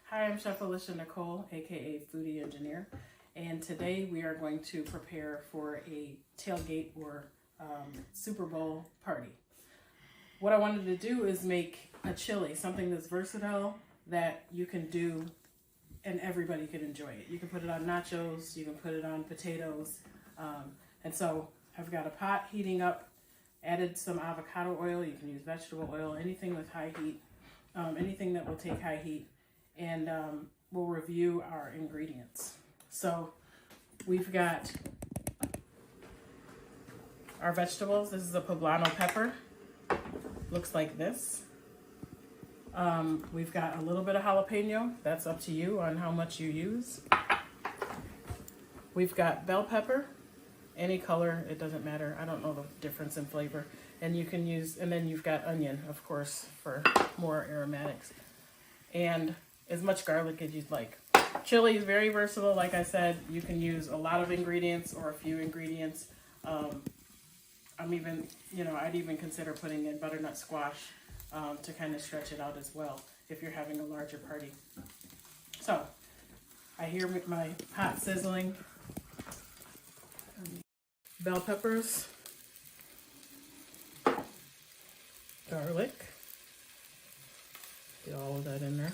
Hi, I'm Chef Alycia Nicole AKA Foodie Engineer, and today we are going to prepare for a tailgate or Super Bowl party. What I wanted to do is make a chili, something that's versatile that you can do and everybody can enjoy it. You can put it on nachos, you can put it on potatoes, and so I've got a pot heating up, added some avocado oil, you can use vegetable oil, anything with high heat, anything that will take high heat, and we'll review our ingredients. So we've got our vegetables. This is a Poblano pepper, looks like this. We've got a little bit of jalapeno, that's up to you on how much you use. We've got bell pepper, any color, it doesn't matter. I don't know the difference in flavor. And you can use, and then you've got onion, of course, for more aromatics. And as much garlic as you'd like. Chili is very versatile, like I said. You can use a lot of ingredients or a few ingredients. I'd even consider putting in butternut squash to kind of stretch it out as well if you're having a larger party. So, I hear my pot sizzling. Bell peppers, garlic, get all of that in there.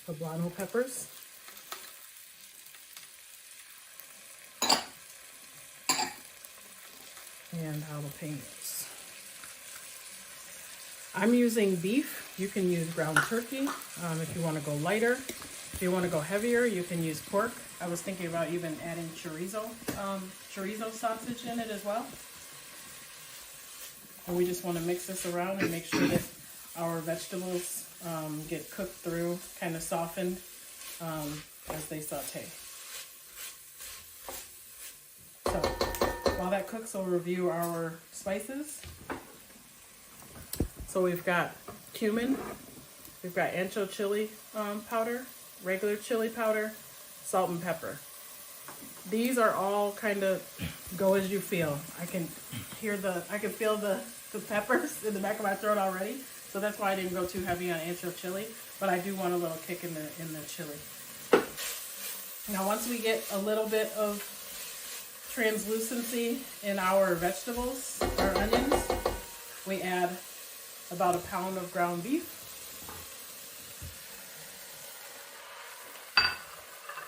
Poblano peppers. And jalapeños. I'm using beef. You can use ground turkey if you want to go lighter. If you want to go heavier, you can use pork. I was thinking about even adding chorizo sausage in it as well. And we just want to mix this around and make sure that our vegetables get cooked through, kind of softened as they saute. So while that cooks, we'll review our spices. So we've got cumin, we've got Ancho chili powder, regular chili powder, salt and pepper. These are all kind of go as you feel. I can feel the peppers in the back of my throat already. So that's why I didn't go too heavy on Ancho chili, but I do want a little kick in the chili. Now once we get a little bit of translucency in our vegetables, our onions, we add about a pound of ground beef.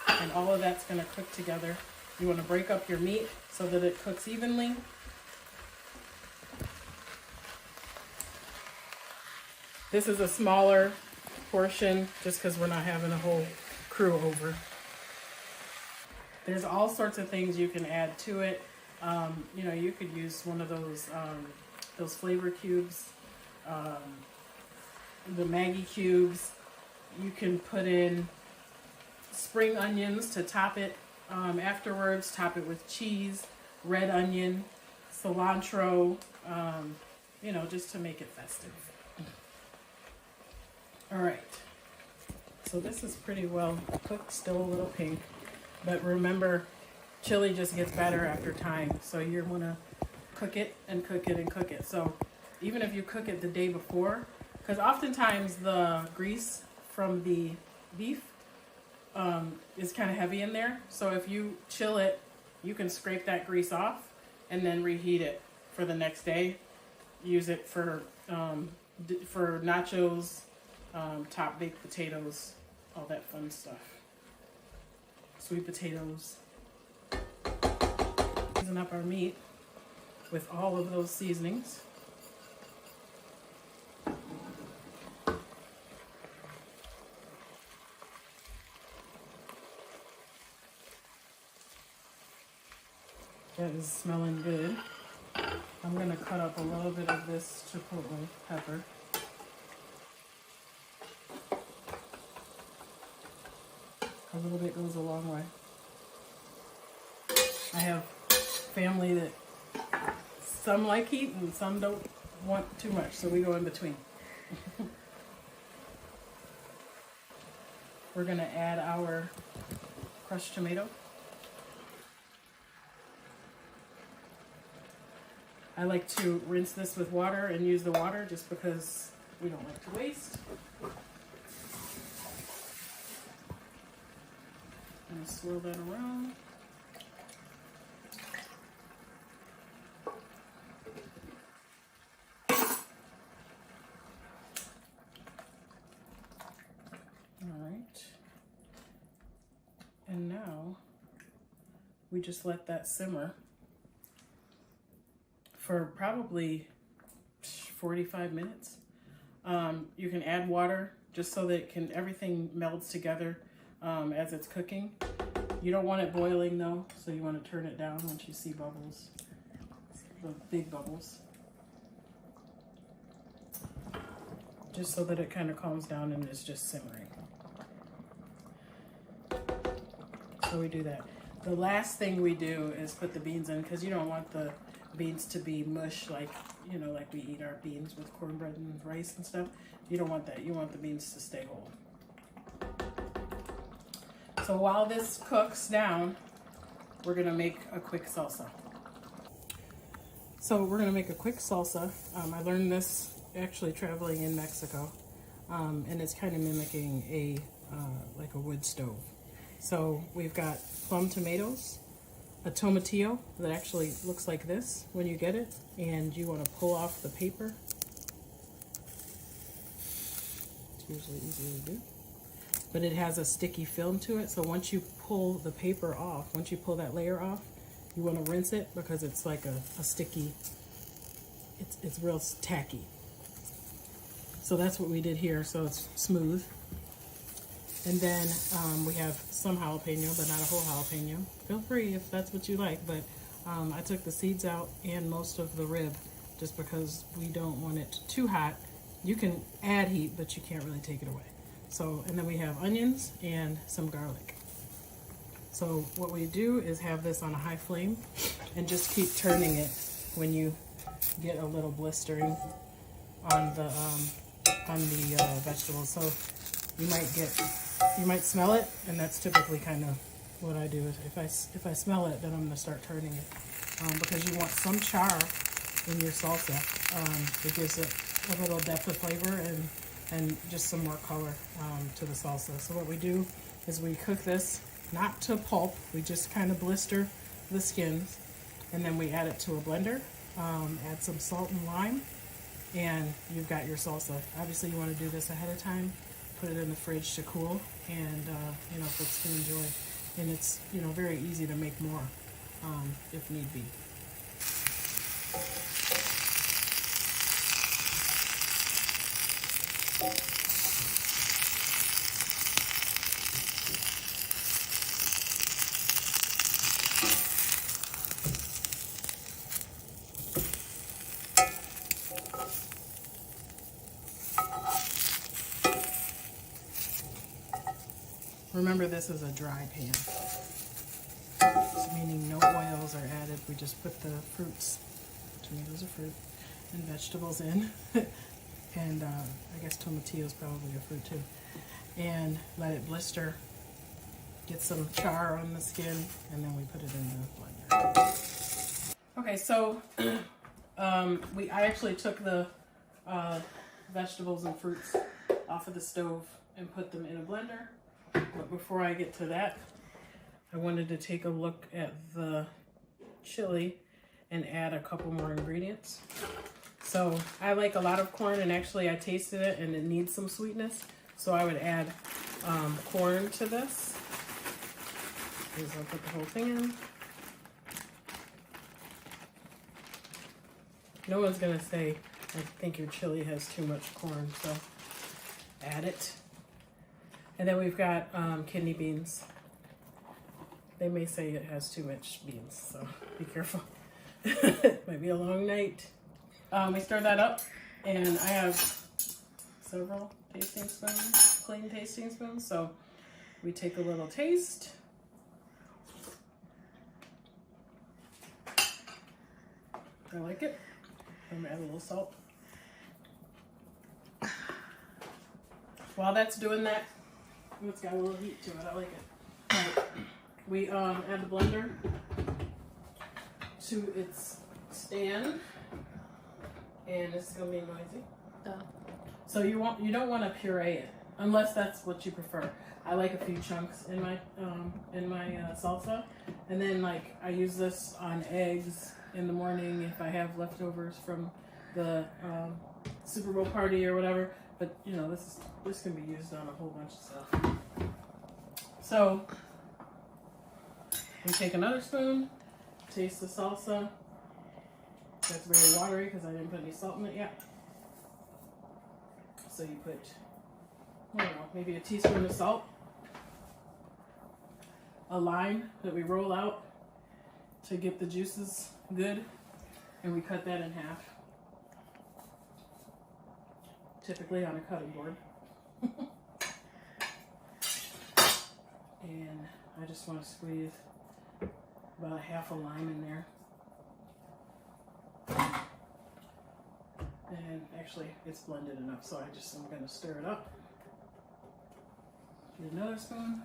And all of that's going to cook together. You want to break up your meat so that it cooks evenly. This is a smaller portion just because we're not having a whole crew over. There's all sorts of things you can add to it. You could use one of those flavor cubes, the Maggi cubes. You can put in spring onions to top it afterwards. Top it with cheese, red onion, cilantro, just to make it festive. All right, so this is pretty well cooked, still a little pink, but remember, chili just gets better after time, so you're gonna cook it and cook it and cook it. So even if you cook it the day before, because oftentimes the grease from the beef is kind of heavy in there, so if you chill it, you can scrape that grease off and then reheat it for the next day. Use it for nachos, top baked potatoes, all that fun stuff. Sweet potatoes. Season up our meat with all of those seasonings. That is smelling good. I'm going to cut up a little bit of this chipotle pepper. A little bit goes a long way. I have family that some like heat and some don't want too much, so we go in between. We're going to add our crushed tomato. I like to rinse this with water and use the water just because We don't like to waste. And swirl that around. Alright. And now we just let that simmer for probably 45 minutes. You can add water just so that everything melds together as it's cooking. You don't want it boiling though, so you want to turn it down once you see bubbles, the big bubbles. Just so that it kind of calms down and is just simmering. So we do that. The last thing we do is put the beans in, because you don't want the beans to be mush like, you know, like we eat our beans with cornbread and rice and stuff. You don't want that. You want the beans to stay whole. So while this cooks down, we're gonna make a quick salsa. So we're gonna make a quick salsa. I learned this actually traveling in Mexico, and it's kind of mimicking a like a wood stove. So we've got plum tomatoes, a tomatillo that actually looks like this when you get it, and you want to pull off the paper. It's usually easy to do, but it has a sticky film to it, so once you pull the paper off, once you pull that layer off, you want to rinse it because it's like a sticky, it's real tacky. So that's what we did here, so it's smooth. And then we have some jalapeno, but not a whole jalapeno. Feel free if that's what you like, but I took the seeds out and most of the rib just because we don't want it too hot. You can add heat, but you can't really take it away. So, and then we have onions and some garlic. So what we do is have this on a high flame and just keep turning it when you get a little blistering on the vegetables. So you might smell it, and that's typically kind of what I do. Is if I smell it, then I'm going to start turning it because you want some char in your salsa. It gives it a little depth of flavor and just some more color to the salsa. So what we do is we cook this not to pulp. We just kind of blister the skins, and then we add it to a blender. Add some salt and lime, and you've got your salsa. Obviously, you want to do this ahead of time. Put it in the fridge to cool, and you know, folks can enjoy. And it's, you know, very easy to make more if need be. Remember, this is a dry pan, meaning no oils are added. We just put the fruits, tomatoes are fruit, and vegetables in, and I guess tomatillo is probably a fruit too, and let it blister, get some char on the skin, and then we put it in the blender. Okay, so I actually took the vegetables and fruits off of the stove and put them in a blender. But before I get to that, I wanted to take a look at the chili and add a couple more ingredients. So I like a lot of corn, and actually I tasted it and it needs some sweetness. So I would add corn to this. I'll put the whole thing in. No one's gonna say, I think your chili has too much corn, so add it. And then we've got kidney beans. They may say it has too much beans, so be careful. Might be a long night. We stir that up, and I have several tasting spoons, clean tasting spoons. So we take a little taste. I like it. I'm gonna add a little salt. While that's doing that, it's got a little heat to it. I like it. Right. We add the blender to its stand, and it's gonna be noisy. So you don't want to puree it unless that's what you prefer. I like a few chunks in my salsa, and then like I use this on eggs in the morning if I have leftovers from the Super Bowl party or whatever. But you know, this can be used on a whole bunch of stuff. So we take another spoon, taste the salsa. That's very watery because I didn't put any salt in it yet. So you put, I don't know, maybe a teaspoon of salt, a lime that we roll out to get the juices good, and we cut that in half, typically on a cutting board. And I just want to squeeze about a half a lime in there. And actually, it's blended enough, so I'm going to stir it up. Get another spoon.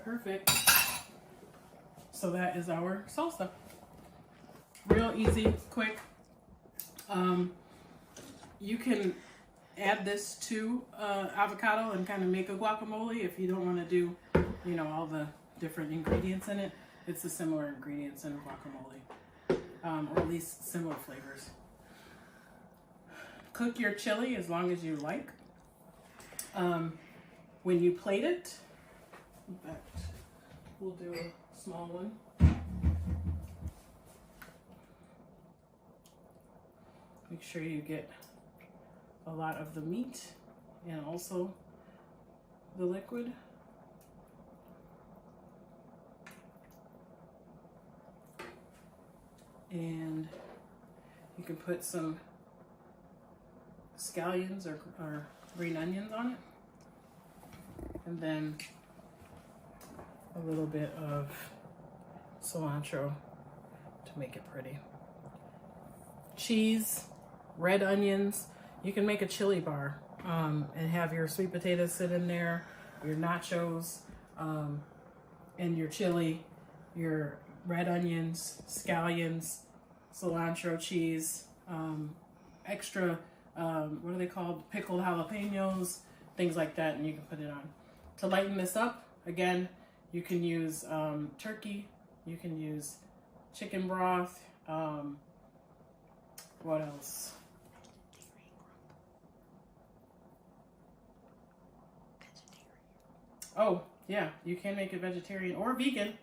Perfect. So that is our salsa. Real easy, quick. You can add this to avocado and kind of make a guacamole if you don't want to do, you know, all the different ingredients in it. It's the similar ingredients in a guacamole, or at least similar flavors. Cook your chili as long as you like. When you plate it, in fact, we'll do a small one. Make sure you get a lot of the meat and also the liquid. And you can put some scallions or green onions on it. And then a little bit of cilantro to make it pretty. Cheese, red onions. You can make a chili bar and have your sweet potatoes sit in there, your nachos, and your chili, your red onions, scallions, cilantro, cheese, extra, what are they called? Pickled jalapeños, things like that, and you can put it on. To lighten this up, again, you can use turkey, you can use chicken broth, what else? Oh, yeah, you can make it vegetarian or vegan.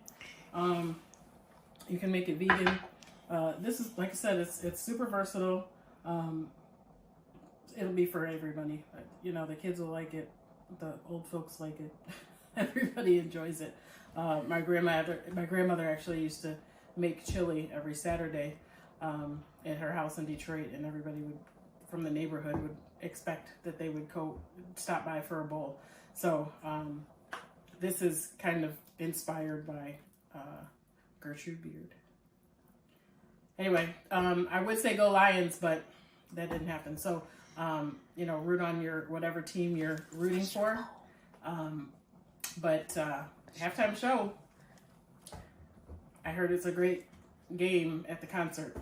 You can make it vegan. This is, like I said, it's super versatile. It'll be for everybody. You know, the kids will like it. The old folks like it. Everybody enjoys it. My grandmother actually used to make chili every Saturday at her house in Detroit, and everybody from the neighborhood would expect that they would stop by for a bowl. So this is kind of inspired by Gertrude Beard. Anyway, I would say go Lions, but that didn't happen. So, you know, root on your whatever team you're rooting for. But halftime show, I heard it's a great game at the concert.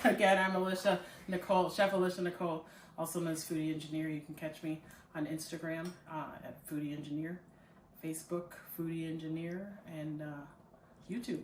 Again, I'm Alycia Nicole, Chef Alycia Nicole, also known as Foodie Engineer. You can catch me on Instagram at Foodie Engineer, Facebook Foodie Engineer, and YouTube.